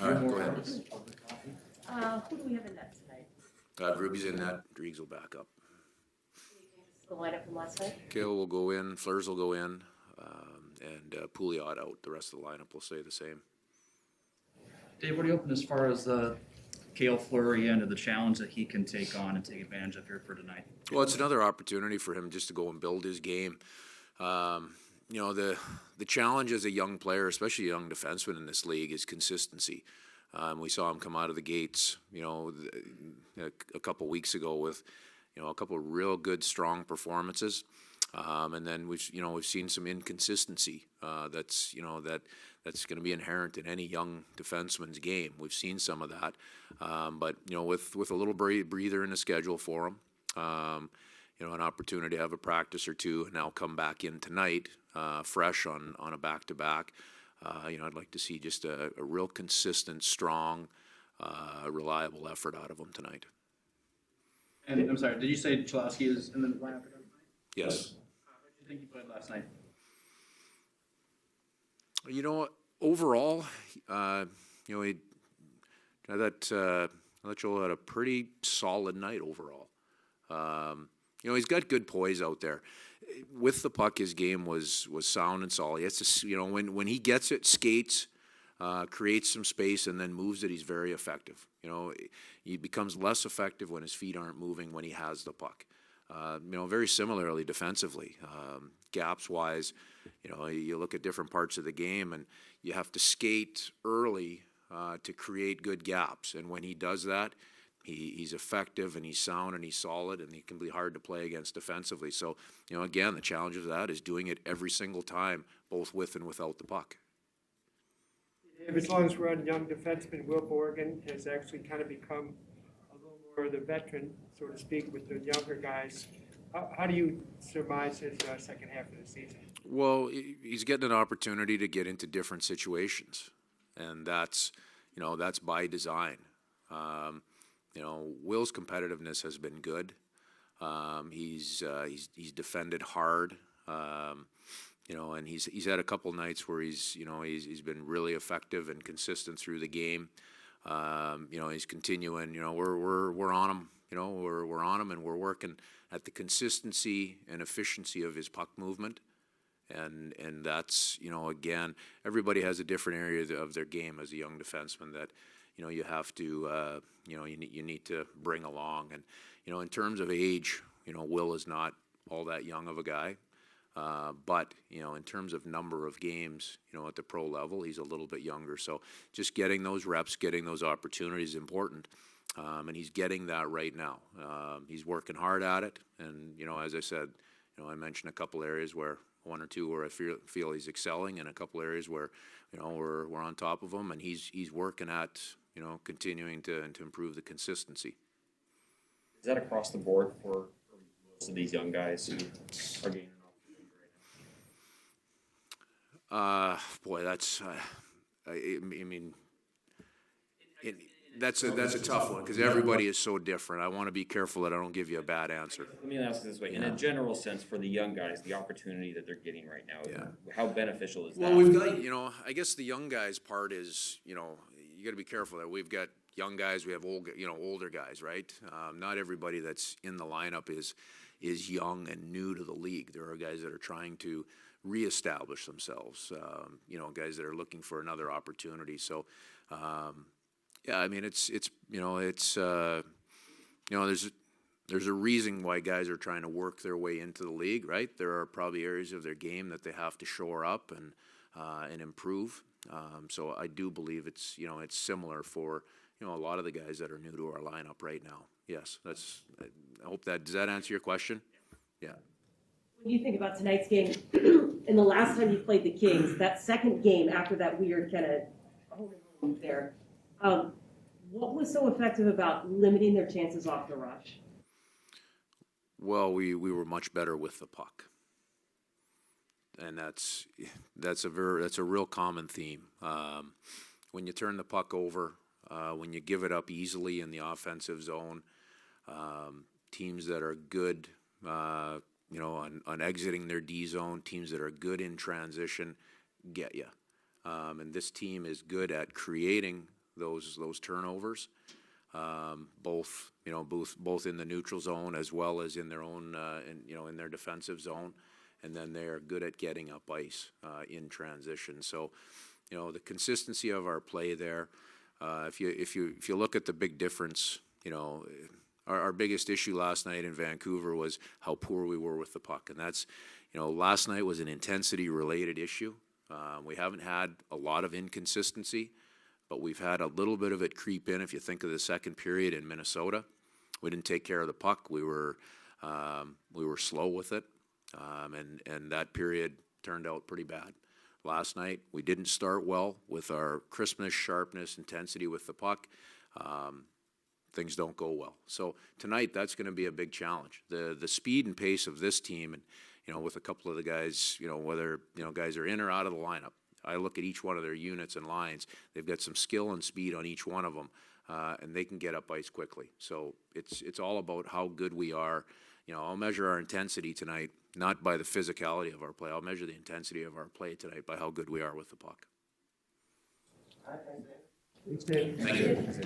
All right, go ahead. Who do we have in net tonight? Ruby's in net. Driegs will back up. The lineup from last night? Kale will go in. Fleurs will go in. And Pouliot out. The rest of the lineup will stay the same. Dave, what are you hoping as far as the Cale Fleury end of the challenge that he can take on and take advantage of here for tonight? Well, it's another opportunity for him just to go and build his game. The challenge as a young player, especially a young defenseman in this league, is consistency. We saw him come out of the gates, a couple weeks ago with, a couple of real good, strong performances. And then we've seen some inconsistency that's going to be inherent in any young defenseman's game. We've seen some of that, but with a little breather in the schedule for him, an opportunity to have a practice or two, and now come back in tonight, fresh on a back-to-back. I'd like to see just a real consistent, strong, reliable effort out of him tonight. And I'm sorry, did you say Cholowski is in the lineup again? Yes. How did you think he played last night? Overall, I thought Joel had a pretty solid night overall. He's got good poise out there. With the puck, his game was sound and solid. It's when he gets it, skates, creates some space, and then moves it, he's very effective. He becomes less effective when his feet aren't moving when he has the puck. Very similarly defensively, gaps-wise, you look at different parts of the game, and you have to skate early to create good gaps. And when he does that, he's effective, and he's sound, and he's solid, and he can be hard to play against defensively. So, again, the challenge of that is doing it every single time, both with and without the puck. As long as we're on young defenseman, Will Bortuzzo has actually kind of become a little more of the veteran, so to speak, with the younger guys. How do you surmise his second half of the season? Well, he's getting an opportunity to get into different situations, and that's by design. Will's competitiveness has been good. He's defended hard. And he's had a couple nights where he's been really effective and consistent through the game. He's continuing. We're on him. We're on him, and we're working at the consistency and efficiency of his puck movement. And that's again, everybody has a different area of their game as a young defenseman that you have to you need to bring along. And in terms of age, Will is not all that young of a guy. But in terms of number of games, at the pro level, he's a little bit younger. So just getting those reps, getting those opportunities is important. And he's getting that right now. He's working hard at it. And, as I said, I mentioned a couple areas where one or two where I feel he's excelling, and a couple areas where, we're on top of him, and he's working at, continuing to improve the consistency. Is that across the board for most of these young guys who are gaining? Boy, that's that's a tough one because everybody is so different. I want to be careful that I don't give you a bad answer. Let me ask it this way: in a general sense, for the young guys, the opportunity that they're getting right now, how beneficial is that? Well, we've got I guess the young guys part is you got to be careful that we've got young guys, we have older guys, right? Not everybody that's in the lineup is young and new to the league. There are guys that are trying to reestablish themselves, guys that are looking for another opportunity. So, there's a reason why guys are trying to work their way into the league, right? There are probably areas of their game that they have to shore up and improve. So I do believe it's similar for a lot of the guys that are new to our lineup right now. Yes, I hope does that answer your question? Yeah. When you think about tonight's game, and the last time you played the Kings, that second game after that weird kind of home there, what was so effective about limiting their chances off the rush? Well, we were much better with the puck, and that's a real common theme. When you turn the puck over, when you give it up easily in the offensive zone, teams that are good. On exiting their D zone, teams that are good in transition get you. And this team is good at creating those turnovers, both in the neutral zone as well as in their own, in their defensive zone, and then they are good at getting up ice in transition. So, the consistency of our play there. If you look at the big difference, our biggest issue last night in Vancouver was how poor we were with the puck, and that's, last night was an intensity-related issue. We haven't had a lot of inconsistency, but we've had a little bit of it creep in. If you think of the second period in Minnesota, we didn't take care of the puck. We were slow with it, and that period turned out pretty bad. Last night, we didn't start well with our crispness, sharpness, intensity with the puck. Things don't go well. So tonight, that's going to be a big challenge. The speed and pace of this team, and with a couple of the guys, whether guys are in or out of the lineup, I look at each one of their units and lines. They've got some skill and speed on each one of them, and they can get up ice quickly. So it's all about how good we are. I'll measure our intensity tonight, not by the physicality of our play. I'll measure the intensity of our play tonight by how good we are with the puck. Thanks, Dave. Thank you.